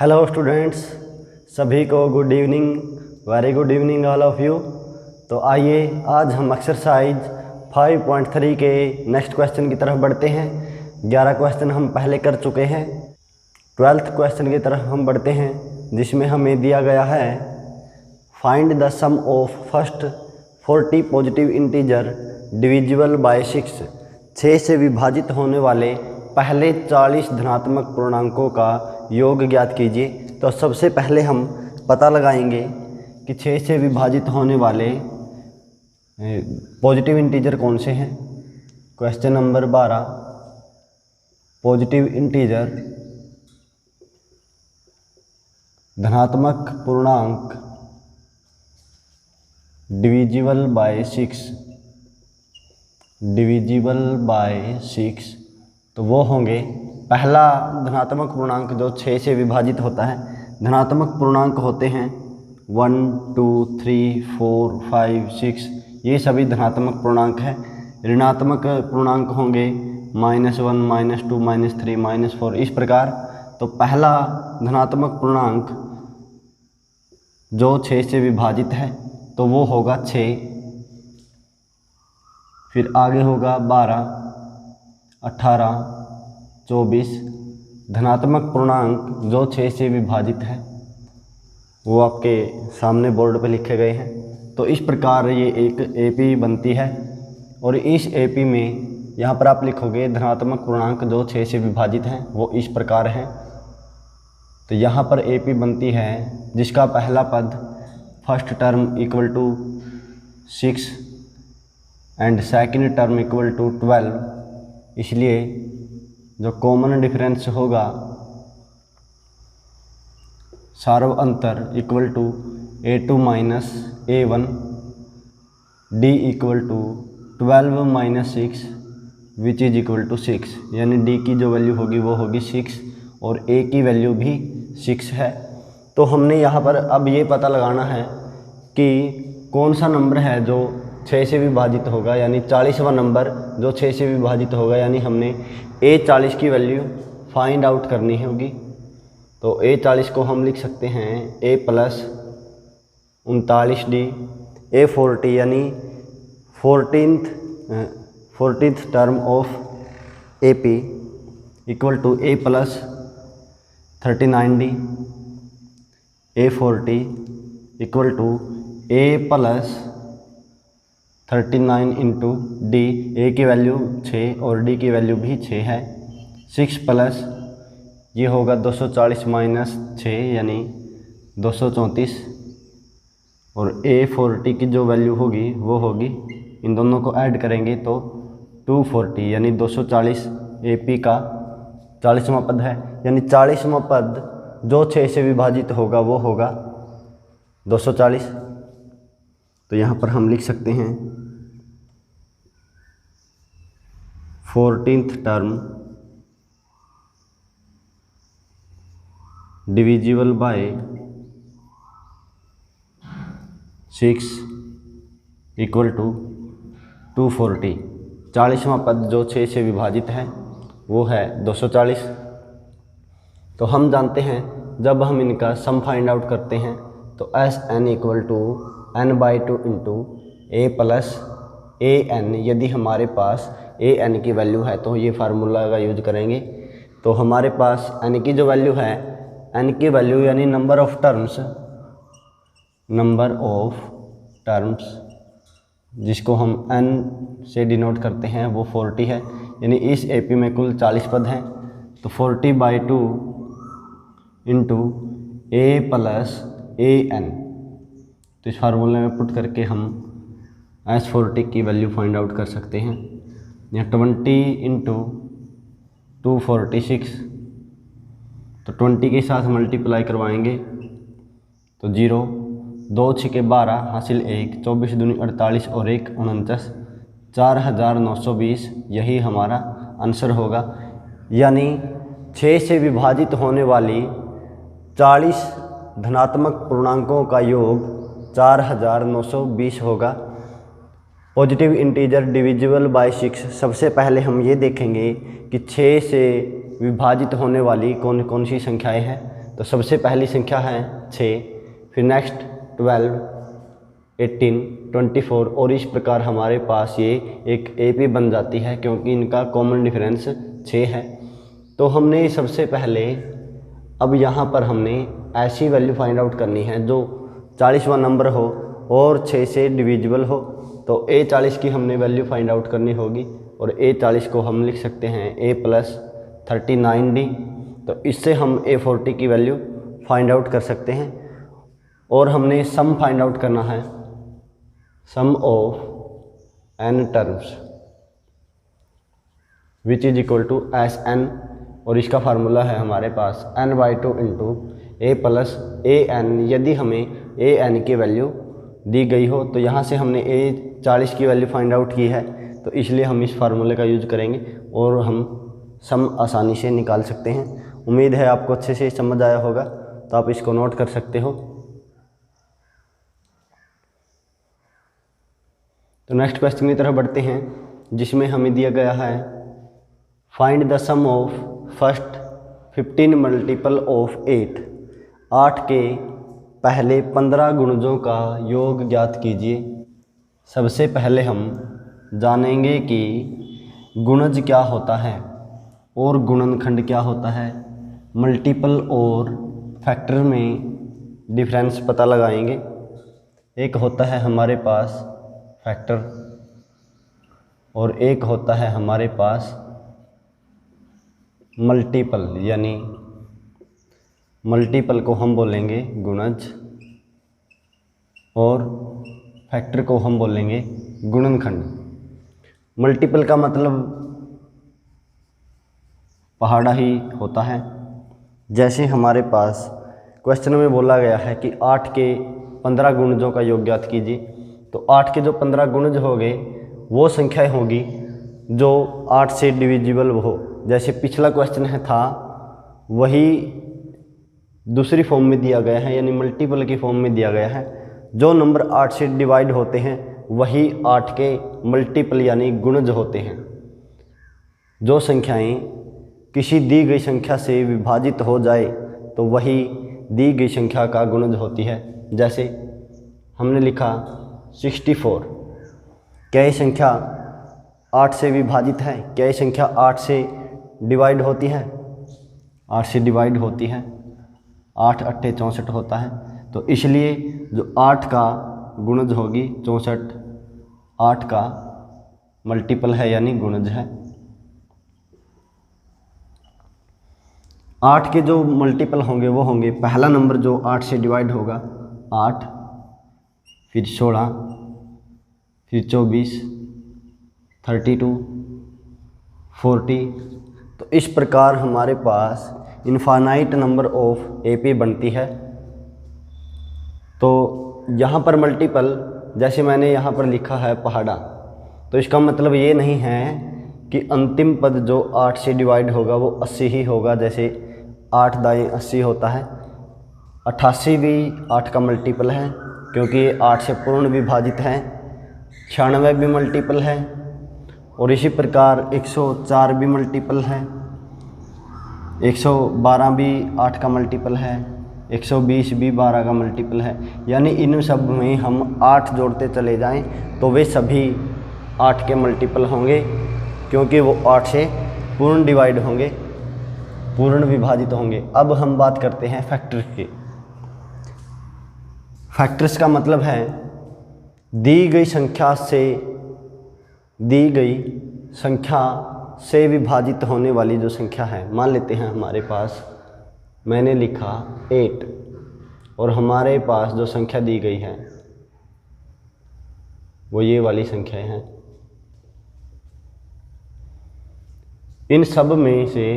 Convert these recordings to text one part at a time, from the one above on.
Hello students, सभी को good evening, very good evening all of you. तो आइए आज हम एक्सरसाइज 5.3 के नेक्स्ट क्वेश्चन की तरफ बढ़ते हैं। 11 क्वेश्चन हम पहले कर चुके हैं। 12th क्वेश्चन की तरफ हम बढ़ते हैं, जिसमें हमें दिया गया है find the sum of first 40 positive integer divisible by 6। 6 से विभाजित होने वाले पहले 40 धनात्मक पूर्णांकों का योग ज्ञात कीजिए। तो सबसे पहले हम पता लगाएंगे कि 6 से विभाजित होने वाले पॉजिटिव इंटीजर कौन से हैं। क्वेश्चन नंबर 12, पॉजिटिव इंटीजर धनात्मक पूर्णांक डिविजिबल बाय 6, डिविजिबल बाय 6, तो वो होंगे पहला धनात्मक पूर्णांक जो 6 से विभाजित होता है। धनात्मक पूर्णांक होते हैं 1, 2, 3, 4, 5, 6, ये सभी धनात्मक पूर्णांक हैं। ऋणात्मक पूर्णांक होंगे -1, -2, -3, -4, इस प्रकार। तो पहला धनात्मक पूर्णांक जो 6 से विभाजित है तो वो होगा 6। फिर आगे होगा 12, 18, 24। धनात्मक पूर्णांक जो 6 से विभाजित है वो आपके सामने बोर्ड पे लिखे गए हैं। तो इस प्रकार ये एक एपी बनती है, और इस एपी में यहाँ पर आप लिखोगे धनात्मक पूर्णांक जो 6 से विभाजित हैं वो इस प्रकार है। तो यहाँ पर एपी बनती है जिसका पहला पद first term equal to 6 and second term equal to 12। इसलिए जो कॉमन डिफरेंस होगा सार्व अंतर equal to A2 minus A1 D equal to 12 minus 6 which is equal to 6। यानी D की जो वैल्यू होगी वो होगी 6 और A की वैल्यू भी 6 है। तो हमने यहाँ पर अब ये पता लगाना है कि कौन सा नंबर है जो 6 से विभाजित होगा, यानी 40वां नंबर जो 6 से विभाजित होगा। यानी हमने A40 की वैल्यू फाइंड आउट करनी होगी। तो A40 को हम लिख सकते हैं A प्लस 39D, A40 यानी 14th term of AP equal to A plus 39D, A40 equal to A plus 39 into D। A की वैल्यू 6 और D की वैल्यू भी 6 है। 6 प्लस ये होगा 240 माइनस 6 यानी 234, और A40 की जो वैल्यू होगी वो होगी, इन दोनों को ऐड करेंगे तो 240 यानी 240 AP का 40वां पद है। यानी 40वां पद जो 6 से विभाजित होगा वो होगा 240। तो यहाँ पर हम लिख सकते हैं 14th term divisible by 6 equal to 240। 40वां पद जो 6 से विभाजित है वो है 240। तो हम जानते हैं जब हम इनका सम फाइंड आउट करते हैं तो Sn equal to n/2 into A plus AN। यदि हमारे पास AN की वैल्यू है तो ये फार्मूला का यूज करेंगे। तो हमारे पास n की जो वैल्यू है, n की वैल्यू यानी नंबर ऑफ टर्म्स जिसको हम n से डिनोट करते हैं वो 40 है। यानी इस AP में कुल 40 पद हैं। तो 40/2 इंटू A प्लस AN। तो इस फार्मूले में पुट करके हम S40 की वैल्यू फाइंड आउट कर सकते हैं। यहाँ 20 इंटू 246, तो 20 के साथ मल्टीप्लाई करवाएंगे तो 0, 2 6 12 हासिल 1, 24 दूनी 48 और 1 49, 4920 यही हमारा आंसर होगा। यानी 6 से विभाजित होने वाली 40 धनात्मक पूर्णांकों का योग 4920 होगा। पॉजिटिव इंटीजर डिविजिबल बाय 6, सबसे पहले हम ये देखेंगे कि 6 से विभाजित होने वाली कौन कौन सी संख्याएं हैं। तो सबसे पहली संख्या है 6, फिर नेक्स्ट 12, 18, 24 और इस प्रकार हमारे पास ये एक AP बन जाती है क्योंकि इनका कॉमन डिफरेंस 6 है। तो हमने सबसे पहले अब यहाँ पर हमने ऐसी वैल्यू फाइंड आउट करनी है जो 40वां नंबर हो और 6 से डिविजिबल हो। तो A40 की हमने वैल्यू फाइंड आउट करनी होगी और A40 को हम लिख सकते हैं A + 39D। तो इससे हम A40 की वैल्यू फाइंड आउट कर सकते हैं और हमने सम फाइंड आउट करना है, sum of n terms which is equal to Sn और इसका फार्मूला है हमारे पास n/2 इंटू A + AN। यदि हमें AN की वैल्यू दी गई हो तो यहाँ से हमने A40 की वैल्यू फाइंड आउट की है तो इसलिए हम इस फार्मूले का यूज करेंगे और हम सम आसानी से निकाल सकते हैं। उम्मीद है आपको अच्छे से समझ आया होगा, तो आप इसको नोट कर सकते हो। तो नेक्स्ट क्वेश्चन की तरफ बढ़ते हैं जिसमें हमें दिया गया है find the sum of first 15 multiple of 8। 8 के पहले 15 गुणजों का योग ज्ञात कीजिए। सबसे पहले हम जानेंगे कि गुणज क्या होता है और गुणनखंड क्या होता है। मल्टीपल और फैक्टर में डिफरेंस पता लगाएंगे। एक होता है हमारे पास फैक्टर और एक होता है हमारे पास मल्टीपल, यानी मल्टीपल को हम बोलेंगे गुणज और फैक्टर को हम बोलेंगे गुणनखंड। मल्टीपल का मतलब पहाड़ा ही होता है। जैसे हमारे पास क्वेश्चन में बोला गया है कि 8 के 15 गुणजों का योग ज्ञात कीजिए, तो 8 के जो 15 गुणज हो गए वो संख्याएं होगी जो 8 से डिविजिबल हो। जैसे पिछला क्वेश्चन है था वही दूसरी फॉर्म में दिया गया है, यानी मल्टीपल की फॉर्म में दिया गया है। जो नंबर 8 से डिवाइड होते हैं वही 8 के मल्टीपल यानी गुणज होते हैं। जो संख्याएं किसी दी गई संख्या से विभाजित हो जाए तो वही दी गई संख्या का गुणज होती है। जैसे हमने लिखा 64, क्या ये संख्या 8 से विभाजित है? क्या ये संख्या 8 से डिवाइड होती है? 8 से डिवाइड होती है। 8 8 64 होता है, तो इसलिए जो 8 का गुणज होगी 64 8 का मल्टीपल है यानी गुणज है। 8 के जो मल्टीपल होंगे वो होंगे, पहला नंबर जो 8 से डिवाइड होगा 8, फिर 16, फिर 24, 32, 40। तो इस प्रकार हमारे पास इनफाइनाइट नंबर ऑफ AP बनती है। तो यहाँ पर मल्टीपल, जैसे मैंने यहाँ पर लिखा है पहाड़ा, तो इसका मतलब ये नहीं है कि अंतिम पद जो 8 से डिवाइड होगा वो 80 ही होगा। जैसे 8 दाएँ 80 होता है। 88 भी 8 का मल्टीपल है क्योंकि ये 8 से पूर्ण विभाजित है। 96 भी मल्टीपल है और इसी प्रकार 104 भी मल्टीपल है। 112 भी 8 का मल्टीपल है। 120 भी 12 का मल्टीपल है। यानी इन सब में हम 8 जोड़ते चले जाएं तो वे सभी 8 के मल्टीपल होंगे क्योंकि वो 8 से पूर्ण डिवाइड होंगे, पूर्ण विभाजित होंगे। अब हम बात करते हैं फैक्टर की। फैक्टर्स का मतलब है दी गई संख्या से विभाजित होने वाली जो संख्या है। मान लेते हैं हमारे पास, मैंने लिखा 8 और हमारे पास जो संख्या दी गई है वो ये वाली संख्याएं हैं। इन सब में से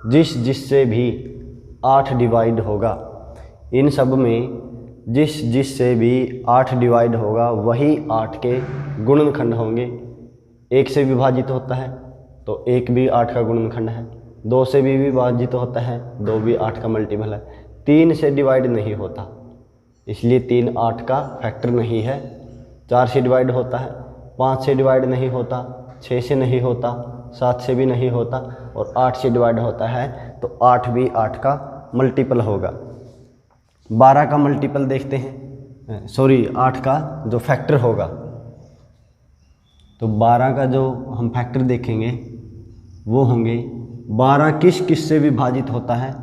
जिससे भी 8 डिवाइड होगा, इन सब में जिससे भी 8 डिवाइड होगा वही 8 के गुणनखंड होंगे। 1 से विभाजित होता है तो 1 भी 8 का गुणनखंड है। 2 से भी विभाजित होता है, 2 भी 8 का मल्टीपल है। 3 से डिवाइड नहीं होता इसलिए 3 8 का फैक्टर नहीं है। 4 से डिवाइड होता है, 5 से डिवाइड नहीं होता, 6 से नहीं होता, 7 से भी नहीं होता और 8 से डिवाइड होता है तो 8 भी 8 का मल्टीपल होगा। 12 का मल्टीपल देखते हैं, सॉरी 8 का जो फैक्टर होगा, तो 12 का जो हम फैक्टर देखेंगे वो होंगे 12 किस किस से विभाजित होता है,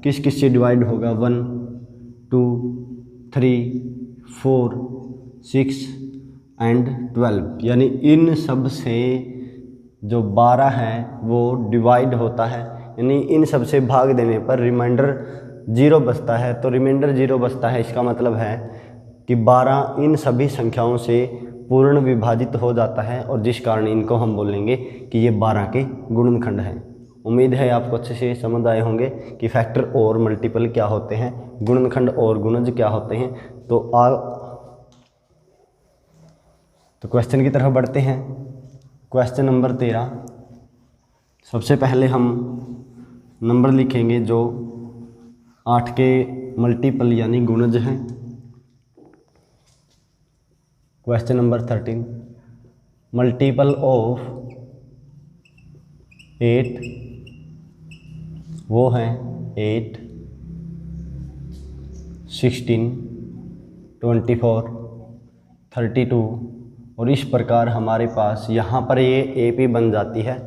किस किस से डिवाइड होगा, 1 2 3 4 6 एंड 12, यानी इन सब से जो 12 है वो डिवाइड होता है, यानी इन सब से भाग देने पर रिमाइंडर 0 बचता है। तो रिमाइंडर 0 बचता है, इसका मतलब है कि 12 इन सभी संख्याओं से पूर्ण विभाजित हो जाता है, और जिस कारण इनको हम बोलेंगे कि ये 12 के गुणनखंड हैं। उम्मीद है आपको अच्छे से समझ आए होंगे कि फैक्टर और मल्टीपल क्या होते हैं, गुणनखंड और गुणज क्या होते हैं। तो क्वेश्चन की तरफ बढ़ते हैं। Question number 13। सबसे पहले हम नंबर लिखेंगे जो 8 के मल्टीपल यानी गुणज हैं। क्वेश्चन नंबर 13, मल्टीपल ऑफ 8 वो हैं 8, 16, 24, 32, और इस प्रकार हमारे पास यहाँ पर ये AP बन जाती है।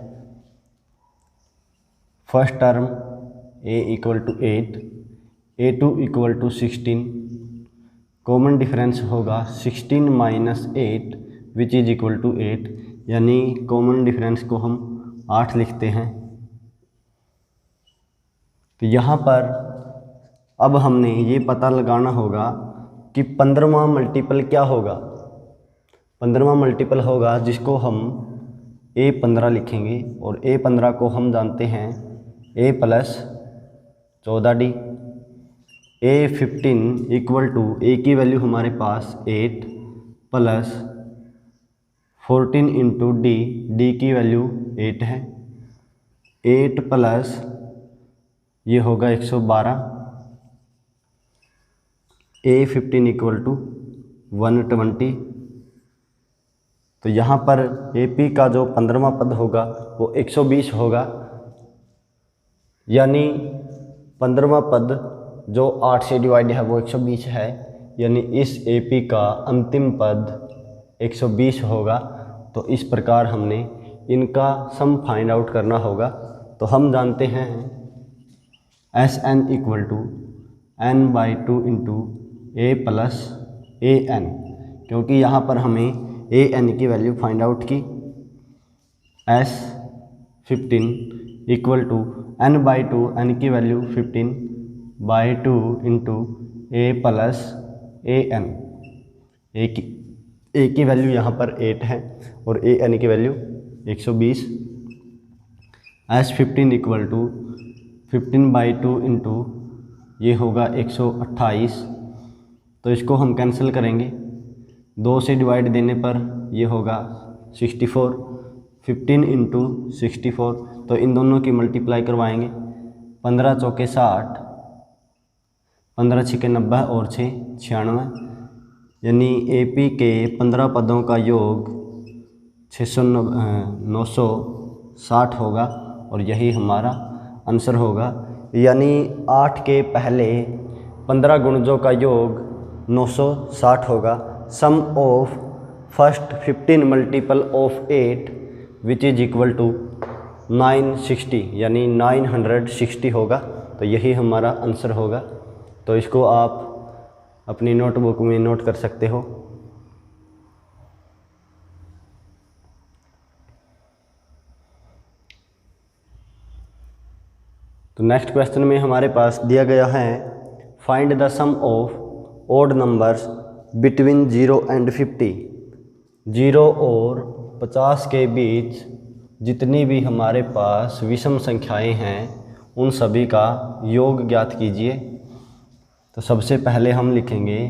First term A equal to 8, A2 equal to 16, common difference होगा 16 minus 8 which is equal to 8, यानी कॉमन डिफरेंस को हम 8 लिखते हैं। तो यहाँ पर अब हमने ये पता लगाना होगा कि 15वां मल्टीपल क्या होगा। 15वां मल्टीपल होगा जिसको हम A15 लिखेंगे, और A15 को हम जानते हैं A plus 14D। A15 equal to A की वैल्यू हमारे पास 8 प्लस 14 इंटू D की वैल्यू 8 है, 8 प्लस ये होगा 112। A15 equal to 120। तो यहाँ पर AP का जो 15वां पद होगा वो 120 होगा, यानी 15वां पद जो 8 से डिवाइड है वो 120 है, यानी इस AP का अंतिम पद 120 होगा। तो इस प्रकार हमने इनका सम फाइंड आउट करना होगा। तो हम जानते हैं SN equal to n/2 into A plus AN, क्योंकि यहाँ पर हमें AN की वैल्यू फाइंड आउट की। S15 equal to n/2, n की वैल्यू 15/2 into A plus AN। A की वैल्यू यहाँ पर 8 है और AN की value 120। S15 equal to 15/2 into ये होगा 128, तो इसको हम कैंसिल करेंगे। 2 से डिवाइड देने पर ये होगा 64, 15 इंटू 64, तो इन दोनों की मल्टीप्लाई करवाएंगे। 15 चौके 60, 15 छिके 90 और 6 96, यानी AP के 15 पदों का योग 960 होगा, और यही हमारा आंसर होगा। यानी 8 के पहले 15 गुणजों का योग 960 होगा। Sum of first 15 multiple of 8 which is equal to 960, यानी 960 होगा। तो यही हमारा आंसर होगा। तो इसको आप अपनी नोटबुक में नोट कर सकते हो। तो नेक्स्ट क्वेश्चन में हमारे पास दिया गया है find the sum of odd numbers between 0 and 50। 0 और 50 के बीच जितनी भी हमारे पास विषम संख्याएं हैं उन सभी का योग ज्ञात कीजिए। तो सबसे पहले हम लिखेंगे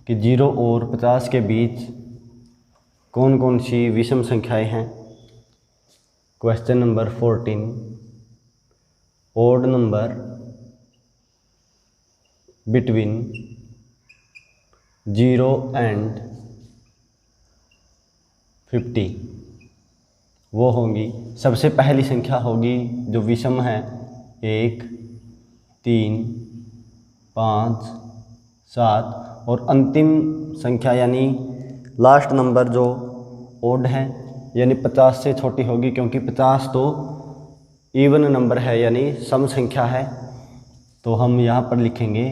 कि 0 और 50 के बीच कौन कौन सी विषम संख्याएं हैं। Question number 14, odd number between 0 and 50 वो होंगी, सबसे पहली संख्या होगी जो विषम है 1, 3, 5, 7 और अंतिम संख्या यानी लास्ट नंबर जो ओड है यानी 50 से छोटी होगी, क्योंकि 50 तो इवन नंबर है यानी सम संख्या है। तो हम यहाँ पर लिखेंगे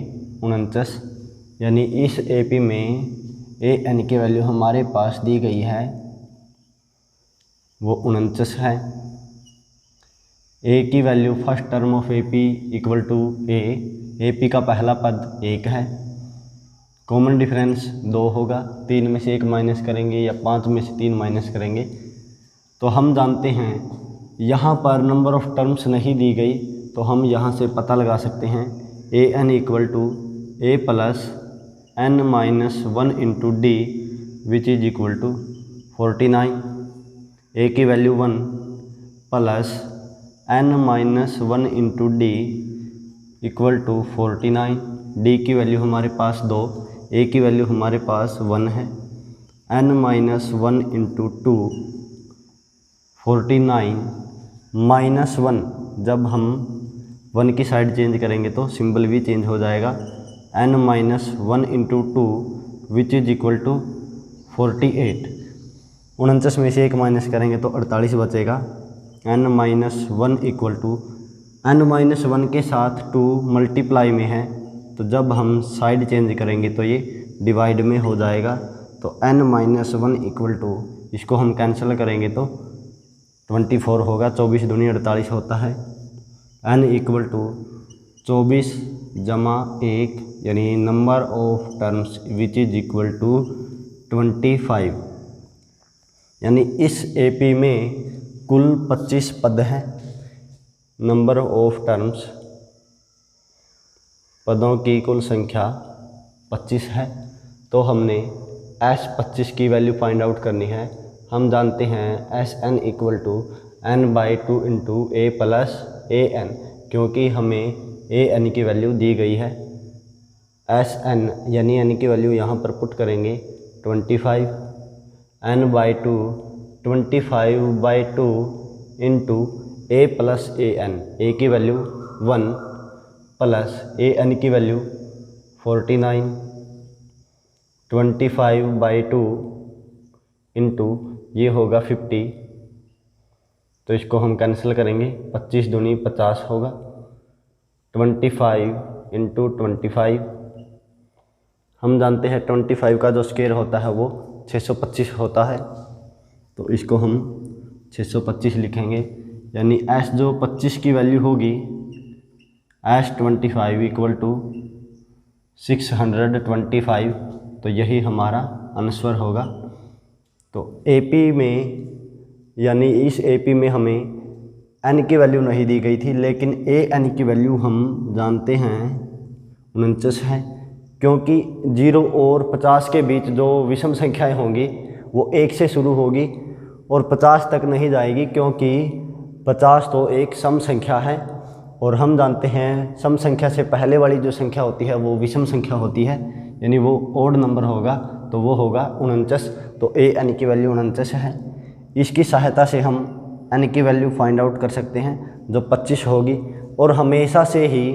49, यानी इस एपी में an की वैल्यू हमारे पास दी गई है वो 49 है। ए की value first term of AP equal to AP का पहला पद 1 है। कॉमन डिफरेंस 2 होगा, 3 में से 1 माइनस करेंगे या 5 में से 3 माइनस करेंगे। तो हम जानते हैं यहाँ पर नंबर ऑफ टर्म्स नहीं दी गई, तो हम यहाँ से पता लगा सकते हैं an equal to a plus n minus 1 into d which is equal to 49। a की value 1 plus n minus 1 into d equal to 49। d की वैल्यू हमारे पास 2, a की वैल्यू हमारे पास 1 है। n माइनस 1 इंटू 2 49 माइनस 1, जब हम 1 की साइड चेंज करेंगे तो सिंबल भी चेंज हो जाएगा। n minus 1 into 2 which is equal to 48। 49 में से 1 माइनस करेंगे तो 48 बचेगा। n minus 1 equal to n minus 1 के साथ 2 मल्टीप्लाई में है, तो जब हम साइड चेंज करेंगे तो ये डिवाइड में हो जाएगा। तो n माइनस 1 इक्वल टू, इसको हम कैंसिल करेंगे तो 24 होगा, 24 दूनी 48 होता है। n इक्वल टू 24 जमा 1 यानी number of terms which is equal to 25। यानी इस एपी में कुल 25 पद हैं। नंबर ऑफ टर्म्स, पदों की कुल संख्या 25 है। तो हमने S25 की वैल्यू फाइंड आउट करनी है। हम जानते हैं Sn equal to n/2 into a plus an, क्योंकि हमें an की वैल्यू दी गई है। Sn यानी n की वैल्यू यहाँ पर पुट करेंगे 25, n/2 25/2 into a plus an, a की वैल्यू 1 प्लस an की वैल्यू 49, 25/2 इंटू ये होगा 50। तो इसको हम कैंसिल करेंगे, 25 दूनी 50 होगा। 25 इंटू 25, हम जानते हैं 25 का जो स्क्वायर होता है वो 625 होता है। तो इसको हम 625 लिखेंगे, यानी S जो 25 की वैल्यू होगी S25 इक्वल टू 625। तो यही हमारा आंसर होगा। तो एपी में यानी इस एपी में हमें n की वैल्यू नहीं दी गई थी, लेकिन an की वैल्यू हम जानते हैं 49 है, क्योंकि 0 और 50 के बीच जो विषम संख्याएं होंगी वो 1 से शुरू होगी और 50 तक नहीं जाएगी, क्योंकि 50 तो एक सम संख्या है और हम जानते हैं सम संख्या से पहले वाली जो संख्या होती है वो विषम संख्या होती है, यानी वो ओड नंबर होगा, तो वो होगा 49। तो an की वैल्यू 49 है। इसकी सहायता से हम n की वैल्यू फाइंड आउट कर सकते हैं जो 25 होगी। और हमेशा से ही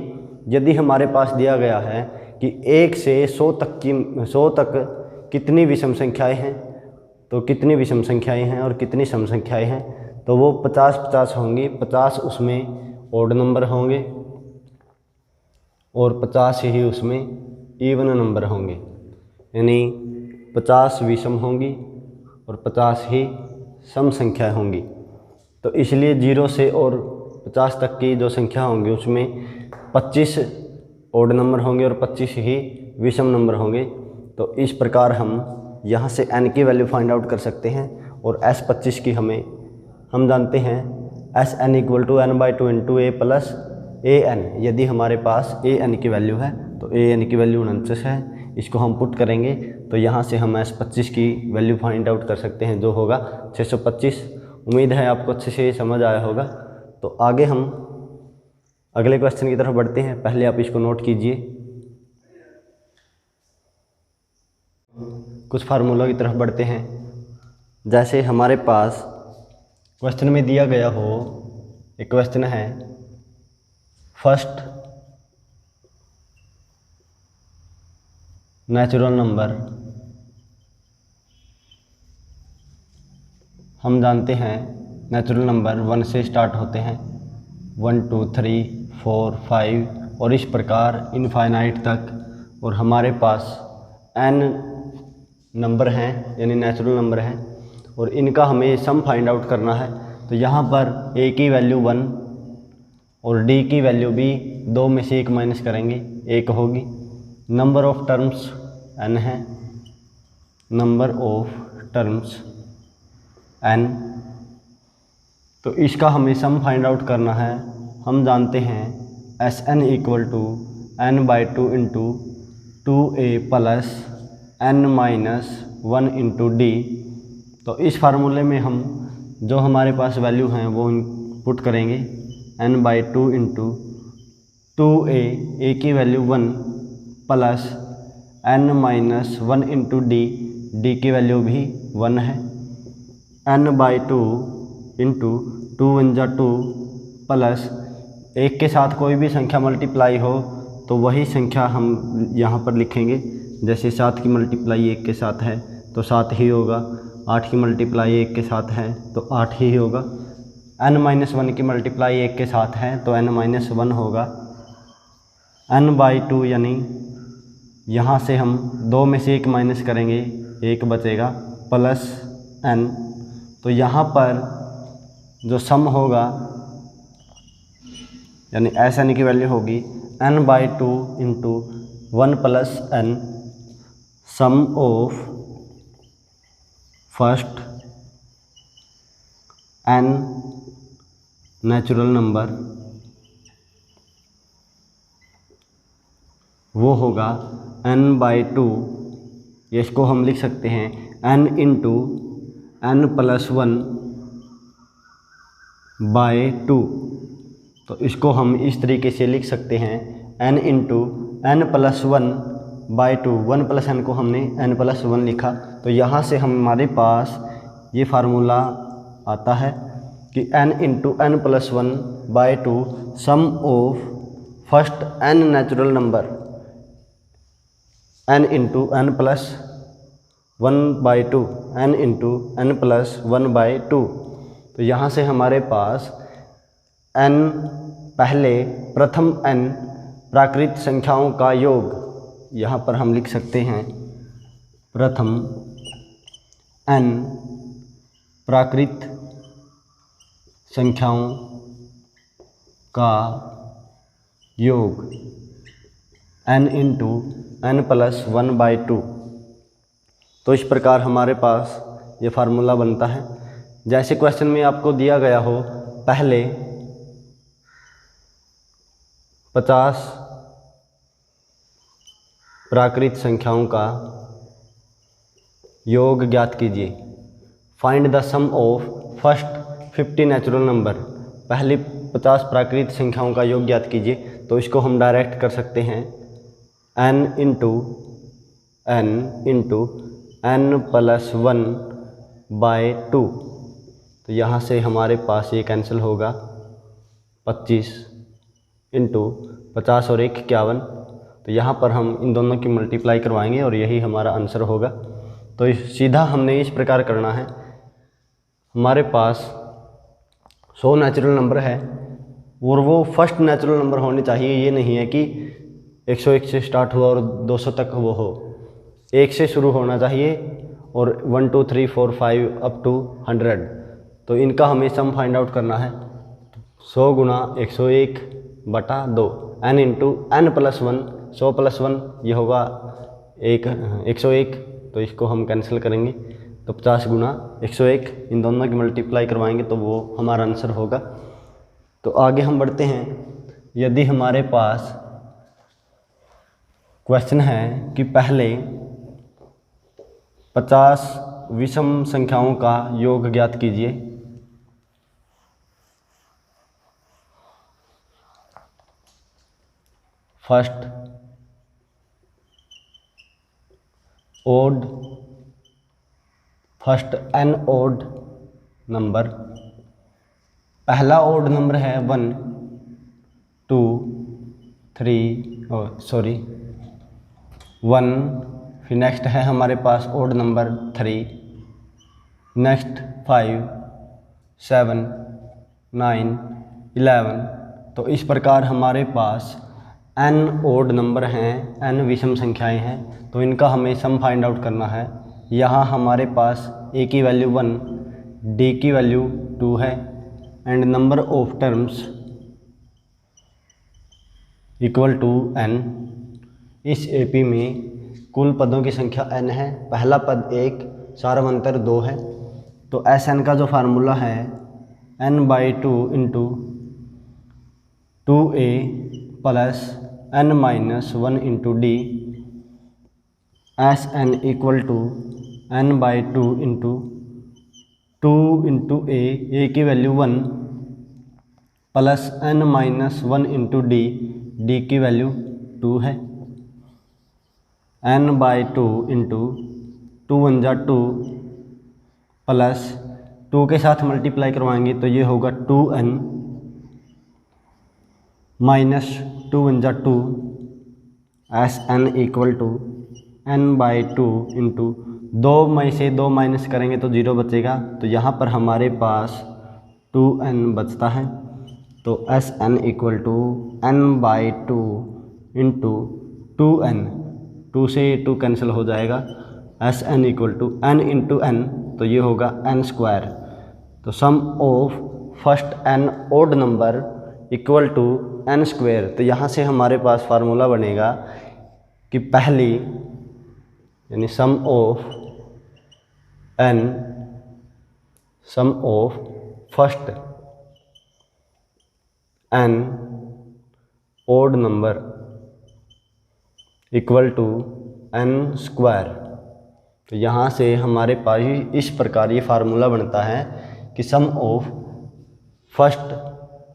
यदि हमारे पास दिया गया है कि 1 से 100 तक कितनी विषम संख्याएं हैं, तो कितनी विषम संख्याएं हैं और कितनी सम संख्याएं हैं, तो वो 50-50 होंगी। 50 उसमें ओड नंबर होंगे और 50 ही उसमें इवन नंबर होंगे, यानी 50 विषम होंगी और 50 ही सम संख्या होंगी। तो इसलिए 0 से और 50 तक की जो संख्या होंगी उसमें 25 ओड नंबर होंगे और 25 ही विषम नंबर होंगे। तो इस प्रकार हम यहाँ से n की वैल्यू फाइंड आउट कर सकते हैं। और S25 की हम जानते हैं Sn equal to n/2 into a plus an। यदि हमारे पास an की वैल्यू है तो an की वैल्यू 49 है। इसको हम पुट करेंगे तो यहाँ से हम S25 की वैल्यू फाइंड आउट कर सकते हैं, जो होगा 625। उम्मीद है आपको अच्छे से समझ आया होगा। तो आगे हम अगले क्वेश्चन की तरफ बढ़ते हैं। पहले आप इसको नोट कीजिए। कुछ फार्मूला की तरफ बढ़ते हैं। जैसे हमारे पास क्वेश्चन में दिया गया हो, एक क्वेश्चन है फर्स्ट नेचुरल नंबर हम जानते हैं नेचुरल नंबर 1 से स्टार्ट होते हैं, 1 2 3 4 5 और इस प्रकार इनफाइनाइट तक। और हमारे पास n नंबर हैं यानी नेचुरल नंबर हैं और इनका हमें सम फाइंड आउट करना है। तो यहाँ पर a की वैल्यू 1 और d की वैल्यू भी 2 में से 1 माइनस करेंगे, 1 होगी। नंबर ऑफ टर्म्स n है, नंबर ऑफ टर्म्स n। तो इसका हमें सम फाइंड आउट करना है। हम जानते हैं Sn equal to n/2 into 2a plus n-1 into d। तो इस फार्मूले में हम जो हमारे पास वैल्यू हैं वो पुट करेंगे, n/2 इंटू 2a, a की value 1 plus n-1 into d, d की वैल्यू भी 1 है। n/2 इंटू 2 1 जा 2 प्लस 1 के साथ कोई भी संख्या मल्टीप्लाई हो तो वही संख्या हम यहाँ पर लिखेंगे। जैसे 7 की मल्टीप्लाई 1 के साथ है तो 7 ही होगा, 8 की मल्टीप्लाई 1 के साथ है तो 8 ही होगा, n-1 की मल्टीप्लाई 1 के साथ है तो n-1 होगा। n/2 यानी यहाँ से हम 2 में से 1 माइनस करेंगे, 1 बचेगा, प्लस n। तो यहाँ पर जो सम होगा यानी Sn की वैल्यू होगी n/2 into 1 plus n, sum of first n natural number वो होगा n/2। इसको हम लिख सकते हैं n इंटू n+1/2। तो इसको हम इस तरीके से लिख सकते हैं n into n+1/2। 1 plus n को हमने n+1 लिखा। तो यहाँ से हमारे पास ये फार्मूला आता है कि n into n+1/2 sum of first n natural number n into n+1/2, n into n+1/2। तो यहाँ से हमारे पास n पहले प्रथम n प्राकृत संख्याओं का योग, यहाँ पर हम लिख सकते हैं प्रथम n प्राकृत संख्याओं का योग n इंटू n+1/2। तो इस प्रकार हमारे पास ये फार्मूला बनता है। जैसे क्वेश्चन में आपको दिया गया हो पहले 50 प्राकृत संख्याओं का योग ज्ञात कीजिए, find the sum of first 50 natural number. पहली 50 प्राकृत संख्याओं का योग ज्ञात कीजिए। तो इसको हम डायरेक्ट कर सकते हैं n इंटू n+1/2। तो यहाँ से हमारे पास ये कैंसिल होगा, 25 इंटू 50 और 1 51। तो यहाँ पर हम इन दोनों की मल्टीप्लाई करवाएंगे और यही हमारा आंसर होगा। तो सीधा हमने इस प्रकार करना है। हमारे पास 100 नेचुरल नंबर है और वो फर्स्ट नेचुरल नंबर होने चाहिए। ये नहीं है कि 101 से स्टार्ट हुआ और 200 तक वो हो, 1 से शुरू होना चाहिए और 1 2 3 4 5 अप टू 100। तो इनका हमें सम फाइंड आउट करना है। 100 गुना 101/2 n इंटू n+1, 100 + 1 ये होगा 101। तो इसको हम कैंसिल करेंगे तो 50 गुना 101, इन दोनों की मल्टीप्लाई करवाएंगे तो वो हमारा आंसर होगा। तो आगे हम बढ़ते हैं। यदि हमारे पास क्वेश्चन है कि पहले 50 विषम संख्याओं का योग ज्ञात कीजिए, फर्स्ट n ओड नंबर। पहला ओड नंबर है 1 2 3 1 फिर नेक्स्ट है हमारे पास ओड नंबर 3, नेक्स्ट 5, 7, 9, 11। तो इस प्रकार हमारे पास n ओड नंबर हैं, n विषम संख्याएं हैं, तो इनका हमें सम फाइंड आउट करना है। यहाँ हमारे पास a की वैल्यू 1, d की वैल्यू 2 है and number of terms equal to n। इस AP में कुल पदों की संख्या n है, पहला पद 1, सार्वंतर 2 है। तो Sn का जो फार्मूला है n/2 into 2a plus n-1 into d। Sn equal to n/2 into 2 into a की value 1 plus n-1 into d की वैल्यू 2 है। n/2 इंटू 2 1 जा 2 प्लस 2 के साथ मल्टीप्लाई करवाएंगे तो ये होगा 2n माइनस 2 1 जा 2। Sn equal to n/2 into 2 में से 2 माइनस करेंगे तो 0 बचेगा, तो यहाँ पर हमारे पास 2n बचता है। तो Sn equal to n/2 into 2n, 2 से 2 कैंसिल हो जाएगा। Sn equal to n into n, तो ये होगा n²। तो sum of first n odd number equal to n²। तो यहाँ से हमारे पास फार्मूला बनेगा कि पहली यानी sum of first n odd number equal to n²। तो यहाँ से हमारे पास इस प्रकार ये फार्मूला बनता है कि sum of first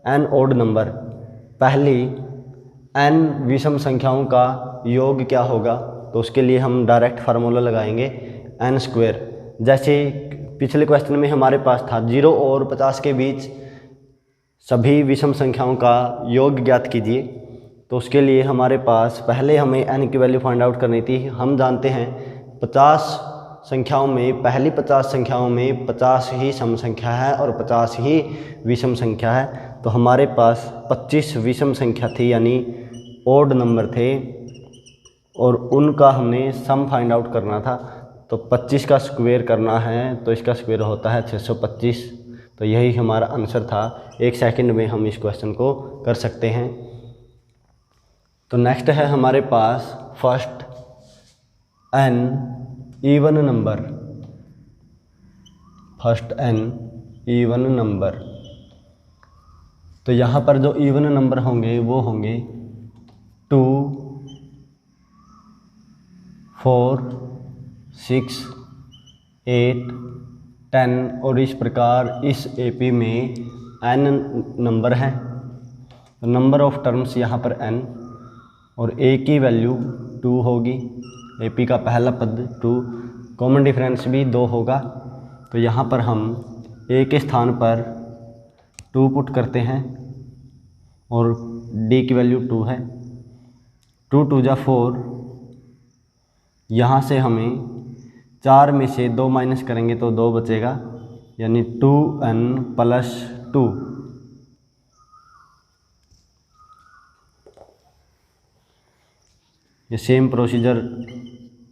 n odd number, पहली n विषम संख्याओं का योग क्या होगा। तो उसके लिए हम डायरेक्ट फार्मूला लगाएंगे n²। जैसे पिछले क्वेश्चन में हमारे पास था 0 और 50 के बीच सभी विषम संख्याओं का योग ज्ञात कीजिए। तो उसके लिए हमारे पास पहले हमें n की वैल्यू फाइंड आउट करनी थी। हम जानते हैं 50 संख्याओं में, पहली 50 संख्याओं में 50 ही सम संख्या है और 50 ही विषम संख्या है। तो हमारे पास 25 विषम संख्या थी यानी ओड नंबर थे और उनका हमने सम फाइंड आउट करना था। तो 25 का स्क्वायर करना है तो इसका स्क्वायर होता है 625। तो यही हमारा आंसर था। 1 सेकंड में हम इस क्वेश्चन को कर सकते हैं। तो नेक्स्ट है हमारे पास first n even number, first n even number. तो यहाँ पर जो इवन नंबर होंगे वो होंगे 2, 4, 6, 8, 10 और इस प्रकार इस AP में n नंबर हैं। तो नंबर ऑफ टर्म्स यहाँ पर n और a की वैल्यू 2 होगी। AP का पहला पद 2, कॉमन डिफरेंस भी 2 होगा। तो यहाँ पर हम a के स्थान पर 2 पुट करते हैं और d की वैल्यू 2 है। 2 2 जा 4, यहाँ से हमें 4 में से 2 माइनस करेंगे तो 2 बचेगा यानी 2n प्लस 2। ये सेम प्रोसीजर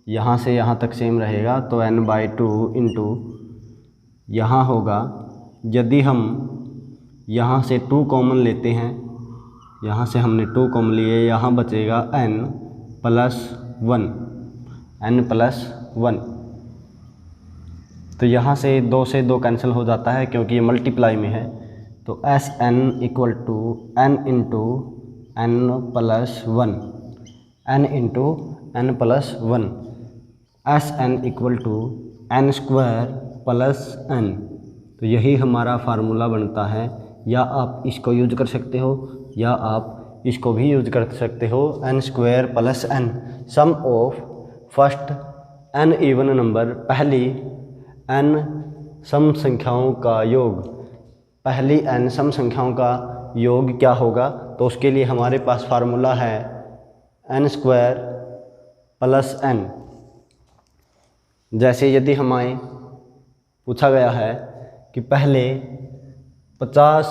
यहाँ से यहाँ तक सेम रहेगा। तो n/2 इंटू यहाँ होगा, यदि हम यहाँ से 2 कॉमन लेते हैं, यहाँ से हमने 2 कॉमन लिए, यहाँ बचेगा n प्लस 1। तो यहाँ से 2 से 2 कैंसिल हो जाता है क्योंकि ये मल्टीप्लाई में है। तो Sn equal to n into n plus 1, n into n plus 1। Sn equal to n² plus n। तो यही हमारा फार्मूला बनता है। या आप इसको यूज कर सकते हो या आप इसको भी यूज कर सकते हो, n² plus n। Sum of first n even number, पहली n सम संख्याओं का योग, पहली n सम संख्याओं का योग क्या होगा। तो उसके लिए हमारे पास फार्मूला है n² प्लस n। जैसे यदि हमें पूछा गया है कि पहले 50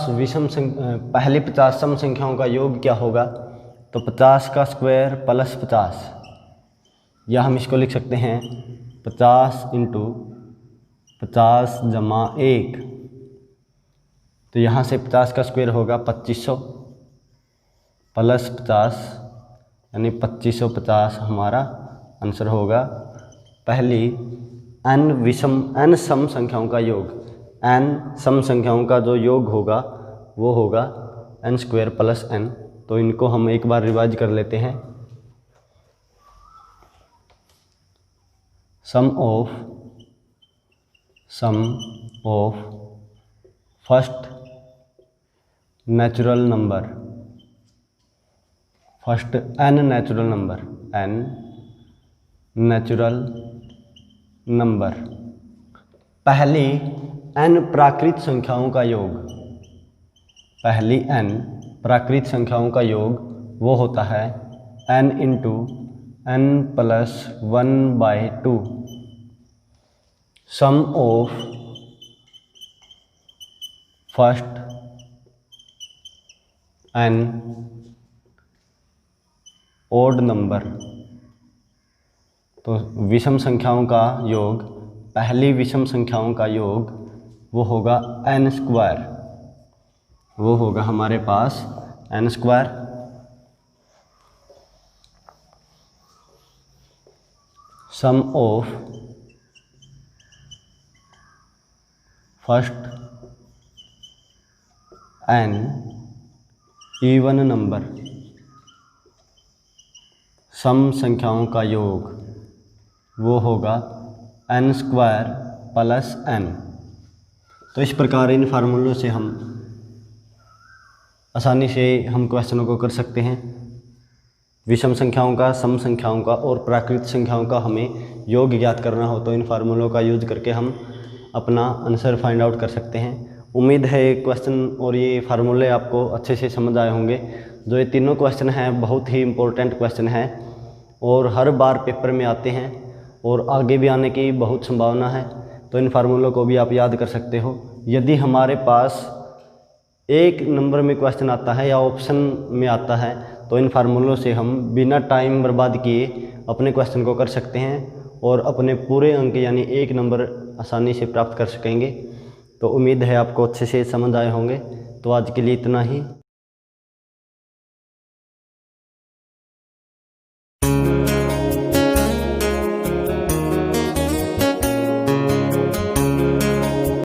सम संख्याओं का योग क्या होगा, तो 50 का स्क्वायर प्लस 50, या हम इसको लिख सकते हैं 50 इंटू 50 जमा 1। तो यहाँ से 50 का स्क्वायर होगा 2500 प्लस 50 यानी 2550 हमारा आंसर होगा। पहली n सम संख्याओं का योग, n सम संख्याओं का जो योग होगा वो होगा n स्क्वायर प्लस n। तो इनको हम एक बार रिवाइज कर लेते हैं। Sum of first natural number, first n natural number, पहली n प्राकृत संख्याओं का योग, पहली n प्राकृत संख्याओं का योग वो होता है n into n plus 1/2। Sum of first n odd number, तो विषम संख्याओं का योग, पहली विषम संख्याओं का योग वो होगा n स्क्वायर, वो होगा हमारे पास n square. Sum of first n even number, सम संख्याओं का योग वो होगा n स्क्वायर प्लस n। तो इस प्रकार इन फार्मूलों से हम आसानी से हम क्वेश्चनों को कर सकते हैं। विषम संख्याओं का, सम संख्याओं का और प्राकृत संख्याओं का हमें योग ज्ञात करना हो तो इन फार्मूलों का यूज करके हम अपना आंसर फाइंड आउट कर सकते हैं। उम्मीद है ये क्वेश्चन और ये फार्मूले आपको अच्छे से समझ आए होंगे। जो ये तीनों क्वेश्चन हैं बहुत ही इम्पोर्टेंट क्वेश्चन हैं और हर बार पेपर में आते हैं और आगे भी आने की बहुत संभावना है। तो इन फार्मूलों को भी आप याद कर सकते हो। यदि हमारे पास एक नंबर में क्वेश्चन आता है या ऑप्शन में आता है तो इन फार्मूलों से हम बिना टाइम बर्बाद किए अपने क्वेश्चन को कर सकते हैं और अपने पूरे अंक यानी 1 नंबर आसानी से प्राप्त कर सकेंगे। तो उम्मीद है आपको अच्छे से समझ आए होंगे। तो आज के लिए इतना ही।